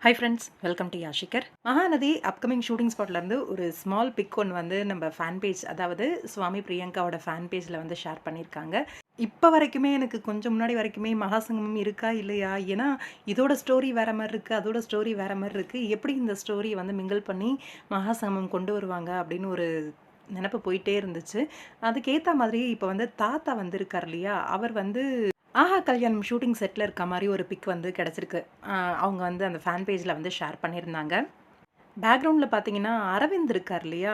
Hi friends, welcome to யாஷிகர். மகாநதி upcoming shooting ஸ்பாட்லேருந்து ஒரு ஸ்மால் பிக் ஒன்று வந்து நம்ம ஃபேன் பேஜ், அதாவது சுவாமி பிரியங்காவோட ஃபேன் பேஜில் வந்து ஷேர் பண்ணியிருக்காங்க. இப்போ வரைக்குமே எனக்கு கொஞ்சம் முன்னாடி வரைக்குமே மகாசங்கமம் இருக்கா இல்லையா, ஏன்னா இதோட ஸ்டோரி வேற மாதிரி இருக்குது, அதோட ஸ்டோரி வேற மாதிரி இருக்குது, எப்படி இந்த ஸ்டோரியை வந்து மிங்கிள் பண்ணி மகாசங்கமம் கொண்டு வருவாங்க அப்படின்னு ஒரு நினப்பு போயிட்டே இருந்துச்சு. அதுக்கேற்ற மாதிரி இப்போ வந்து தாத்தா வந்து இருக்கார் இல்லையா, அவர் வந்து ஆஹா கல்யாணம் ஷூட்டிங் செட்டில் இருக்க மாதிரி ஒரு பிக் வந்து கிடச்சிருக்கு. அவங்க வந்து அந்த ஃபேன் பேஜில் வந்து ஷேர் பண்ணியிருந்தாங்க. பேக்ரவுண்டில் பார்த்தீங்கன்னா அரவிந்த் இருக்கார் இல்லையா,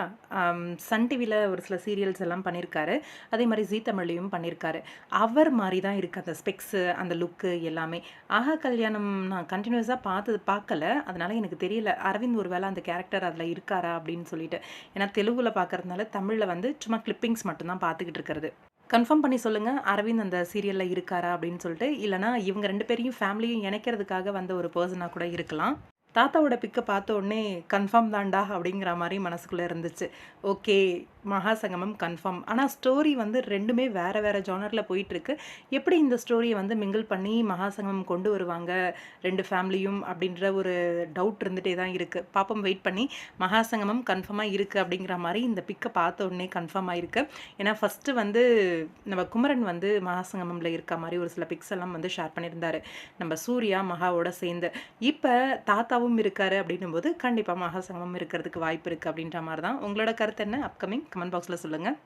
சன் டிவியில் ஒரு சில சீரியல்ஸ் எல்லாம் பண்ணியிருக்காரு, அதே மாதிரி ஜீ தமிழ்லையும் பண்ணியிருக்காரு. அவர் மாதிரி தான் இருக்குது அந்த ஸ்பெக்ஸு, அந்த லுக்கு எல்லாமே. ஆஹா கல்யாணம் நான் கண்டினியூஸாக பார்க்கல, அதனால் எனக்கு தெரியல அரவிந்த் ஒரு வேளை அந்த கேரக்டர் அதில் இருக்காரா அப்படின்னு சொல்லிட்டு. ஏன்னா தெலுங்கில் பார்க்கறதுனால தமிழில் வந்து சும்மா கிளிப்பிங்ஸ் மட்டும்தான் பார்த்துக்கிட்டு இருக்கிறது. கன்ஃபார்ம் பண்ணி சொல்லுங்கள், அரவிந்த் அந்த சீரியலில் இருக்காரா அப்படின்னு சொல்லிட்டு. இல்லைனா இவங்க 2 பேரையும் ஃபேமிலியும் இணைக்கிறதுக்காக வந்த ஒரு பர்சனாக கூட இருக்கலாம். தாத்தாவோட பிக்கை பார்த்த உடனே கன்ஃபார்ம் தான்டா அப்படிங்கிற மாதிரி மனசுக்குள்ளே இருந்துச்சு. Okay, Mahasangamam confirm. ஆனால் ஸ்டோரி வந்து 2மே வேறு வேறு ஜானரில் போயிட்டுருக்கு. எப்படி இந்த ஸ்டோரியை வந்து மிங்கிள் பண்ணி மகாசங்கமம் கொண்டு வருவாங்க 2 ஃபேமிலியும் அப்படின்ற ஒரு டவுட் இருந்துகிட்டே தான் இருக்குது. பாப்பம், வெயிட் பண்ணி. மகாசங்கமம் கன்ஃபார்மாக இருக்குது அப்படிங்கிற மாதிரி இந்த பிக்கை பார்த்த உடனே கன்ஃபார்ம் ஆகிருக்கு. ஏன்னா ஃபஸ்ட்டு வந்து நம்ம குமரன் வந்து மகாசங்கமமில் இருக்க மாதிரி ஒரு சில பிக்ஸ் எல்லாம் வந்து ஷேர் பண்ணியிருந்தார், நம்ம சூர்யா மகாவோட சேர்ந்து. இப்போ தாத்தாவும் இருக்காரு அப்படின்னும் போது கண்டிப்பாக மகாசங்கமம் இருக்கிறதுக்கு வாய்ப்பு இருக்குது அப்படின்ற மாதிரி தான். உங்களோட கருத்து என்ன? அப்கமிங் கமெண்ட் பாக்ஸில் சொல்லுங்கள்.